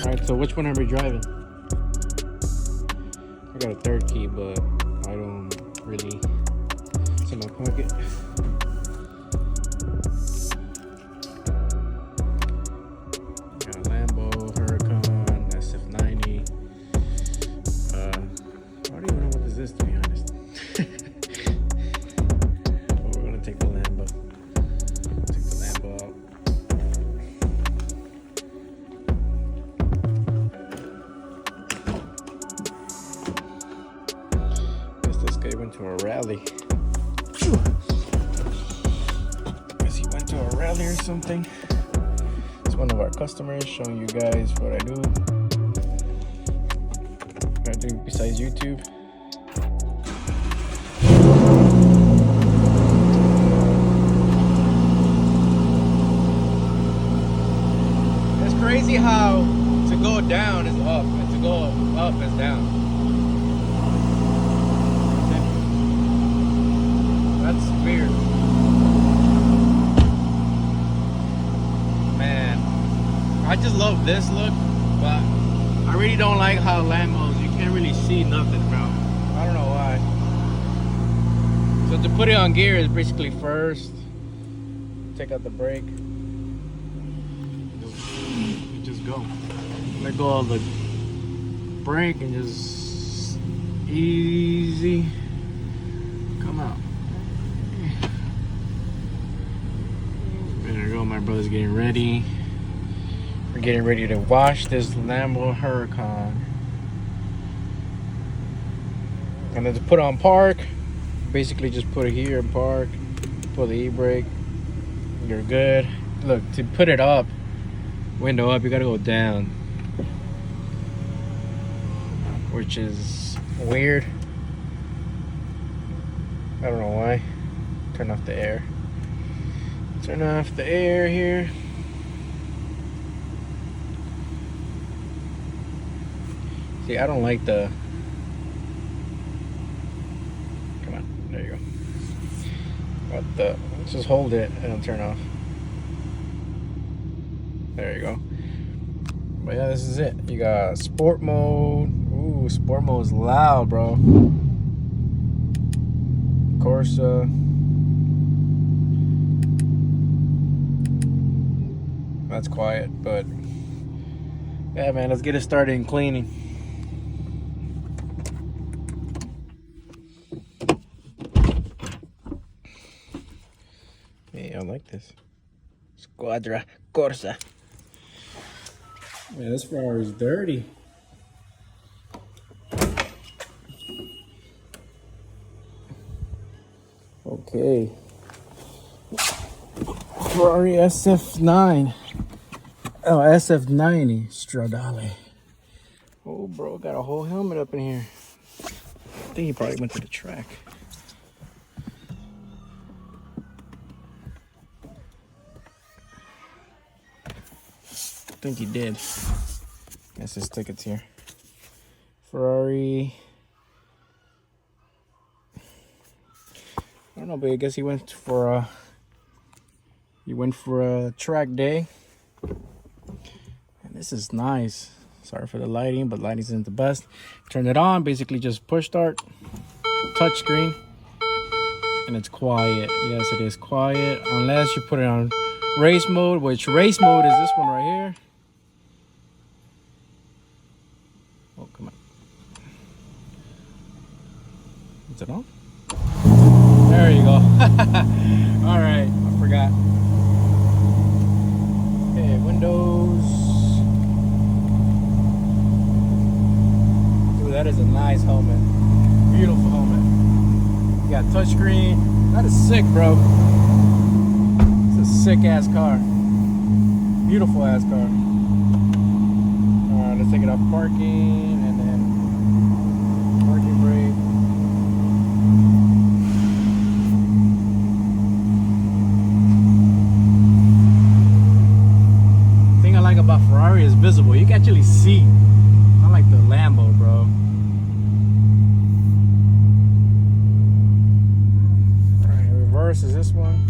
Alright, so which one are we driving? I got a third key, but I don't really. It's in my pocket. Got a Lambo, Huracan, SF90. I don't even know what this is, to be honest. But we're gonna take the Lambo. Take the Lambo out. Guess this guy went to a rally. Guess he went to a rally or something. It's one of our customers showing you guys what I do. What I do besides YouTube. It's crazy how to go down is up and to go up is down. That's weird. Man, I just love this look, but I really don't like how Lambos, you can't really see nothing, bro. I don't know why. So to put it on gear is basically first, take out the brake, you just go. Let go of the brake and just easy come out. There you go, my brother's getting ready. We're getting ready to wash this Lambo Huracan. And then to put on park, basically just put it here and park, pull the e-brake, you're good. Look, to put it up, window up, you gotta go down, which is weird. I don't know why. Turn off the air. Turn off the air here. See, I don't like the. Come on, there you go. What the? Let's just hold it and it'll turn off. There you go. But yeah, this is it. You got sport mode. Ooh, sport mode is loud, bro. Corsa. That's quiet, but yeah, man, let's get it started in cleaning. Hey, I like this. Squadra Corsa. Man, this Ferrari is dirty. Okay. Ferrari SF9. Oh, SF90 Stradale. Oh, bro, got a whole helmet up in here. I think he probably went to the track. I think he did. Guess his ticket's here. Ferrari. I don't know, but I guess he went for a track day. And this is nice. Sorry for the lighting, but lighting isn't the best. Turn it on, basically just push start, touch screen, and it's quiet. Yes, it is quiet, unless you put it on race mode, which race mode is this one right here. Oh, come on. Is it on? There you go. All right, I forgot. Okay, windows. Dude, that is a nice helmet. Beautiful helmet. You got touchscreen. That is sick, bro. It's a sick ass car. Beautiful ass car. All right, let's take it off parking and then parking brake. About Ferrari is visible. You can actually see. I like the Lambo, bro. Alright, reverse is this one.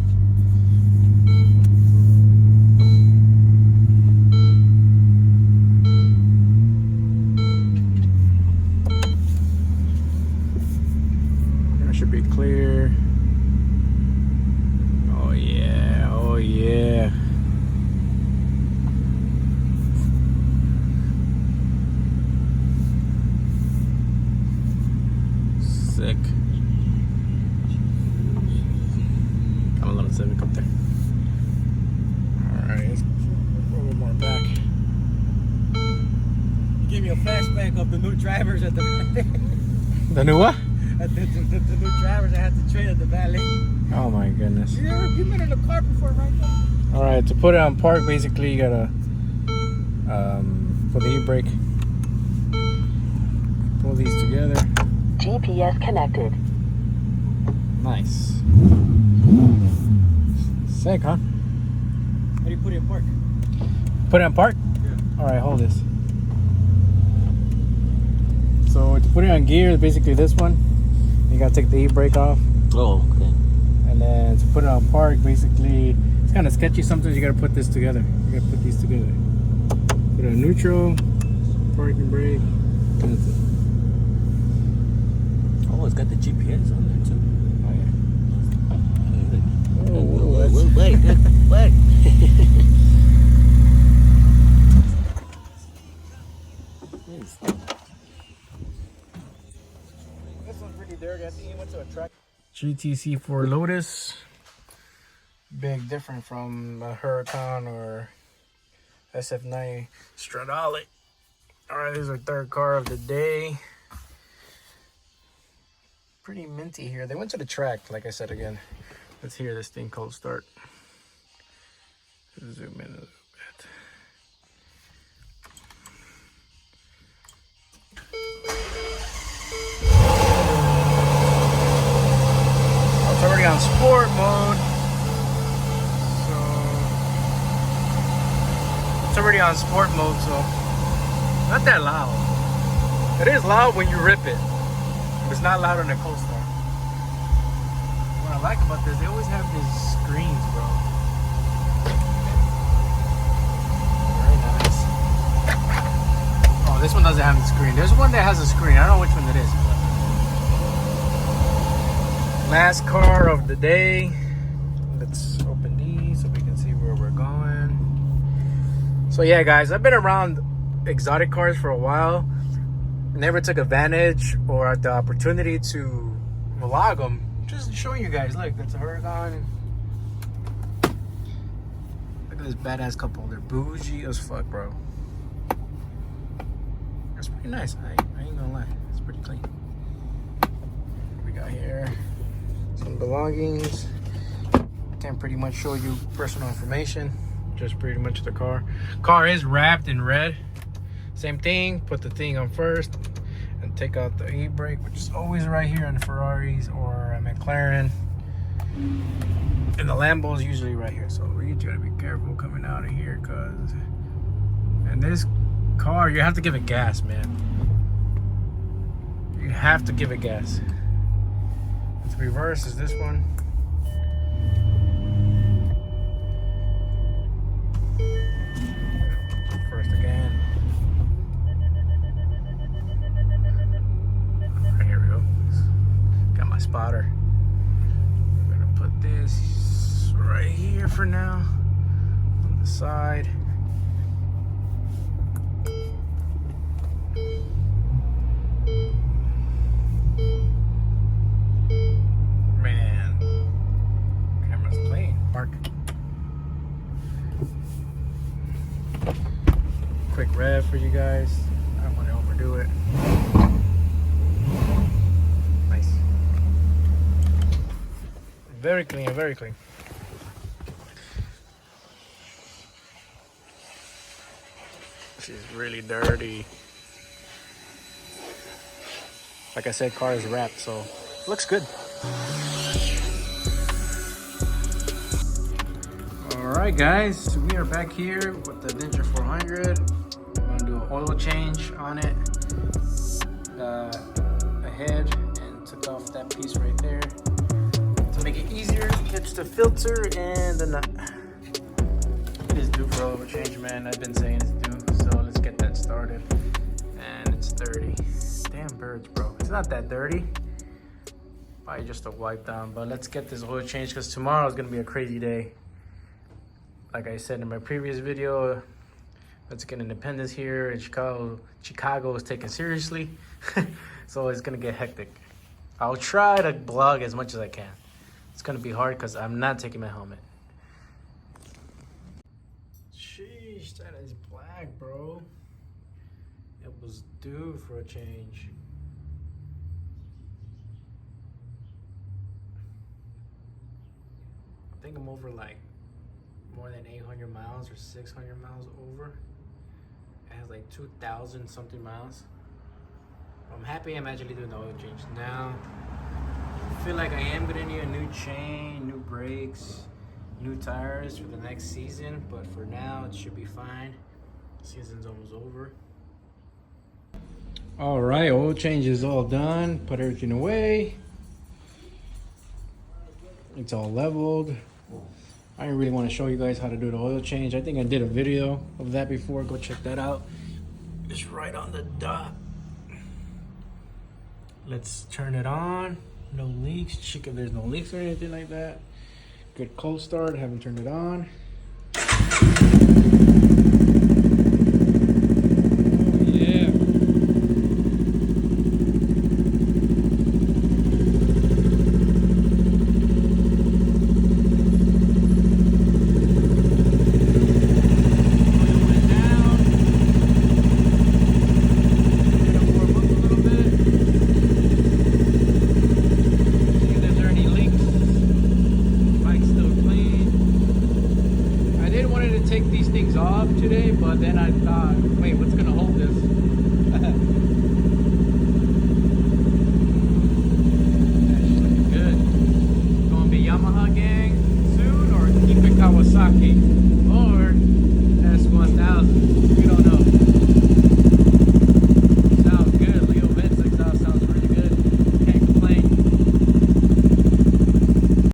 a flashback of the new drivers at the The new what? the new drivers I had to train at the valet. Oh my goodness. You've been in a car before, right? All right, to put it on park, basically you gotta put the e-brake. Pull these together. GPS connected. Nice. Sick, huh? How do you put it in park? Put it on park? Yeah. All right, hold this. So to put it on gear, basically this one, you gotta take the e-brake off. Oh, okay. And then to put it on park, basically, it's kind of sketchy. Sometimes you gotta put this together. You gotta put these together. Put it on neutral, parking brake, and that's it. Oh, it's got the GPS on there too. Oh, yeah. Wait. This one's pretty dirty. I think he went to a track. GTC4 Lotus. Big different from a Huracan or SF90 Stradale. Alright, this is our third car of the day. Pretty minty here. They went to the track, like I said again. Let's hear this thing cold start. Zoom in a little bit. It's already on sport mode. So it's already on sport mode, so not that loud. It is loud when you rip it. It's not loud on a cold start. What I like about this, they always have these screens, bro. Very nice. Oh, this one doesn't have the screen. There's one that has a screen. I don't know which one it is. Last car of the day. Let's open these so we can see where we're going. So yeah, guys, I've been around exotic cars for a while. Never took advantage or had the opportunity to vlog them. Just showing you guys. Look, that's a Huracan. Look at this badass couple. They're bougie as fuck, bro. That's pretty nice. I ain't gonna lie. It's pretty clean. What we got here? Some belongings. Can't pretty much show you personal information. Just pretty much the car. Car is wrapped in red. Same thing, put the thing on first and take out the e-brake, which is always right here on the Ferraris or a McLaren. And the Lambo is usually right here. So you gotta be careful coming out of here, cause and this car, you have to give it gas, man. You have to give it gas. The reverse is this one. First again. Here we go. Got my spotter. I'm gonna put this right here for now on the side. Man, camera's playing. Mark. Quick rev for you guys. I don't want to overdo it. Nice. Very clean, very clean. She's really dirty. Like I said, car is wrapped, so looks good. Alright guys, we are back here with the Ninja 400. We're going to do an oil change on it. Ahead and took off that piece right there. To make it easier, it's the filter and the nut. It is due for oil change, man. I've been saying it's due, so let's get that started. And it's dirty. Damn birds, bro. It's not that dirty. Probably just a wipe down, but let's get this oil change because tomorrow is going to be a crazy day. Like I said in my previous video, let's get independence here in Chicago. Chicago is taken seriously, so it's gonna get hectic. I'll try to vlog as much as I can. It's gonna be hard because I'm not taking my helmet. Sheesh, that is black, bro. It was due for a change. I think I'm over like more than 800 miles or 600 miles over. It has like 2,000 something miles. I'm happy I'm actually doing the oil change now. I feel like I am gonna need a new chain, new brakes, new tires for the next season, but for now it should be fine. Season's almost over. All right, oil change is all done. Put everything away. It's all leveled. I didn't really want to show you guys how to do the oil change. I think I did a video of that before. Go check that out. It's right on the dot. Let's turn it on. No leaks. Check if there's no leaks or anything like that. Good cold start. Haven't turned it on. Take these things off today, but then I thought, wait, what's gonna hold this? That's looking good. Gonna be Yamaha gang soon or keep it Kawasaki?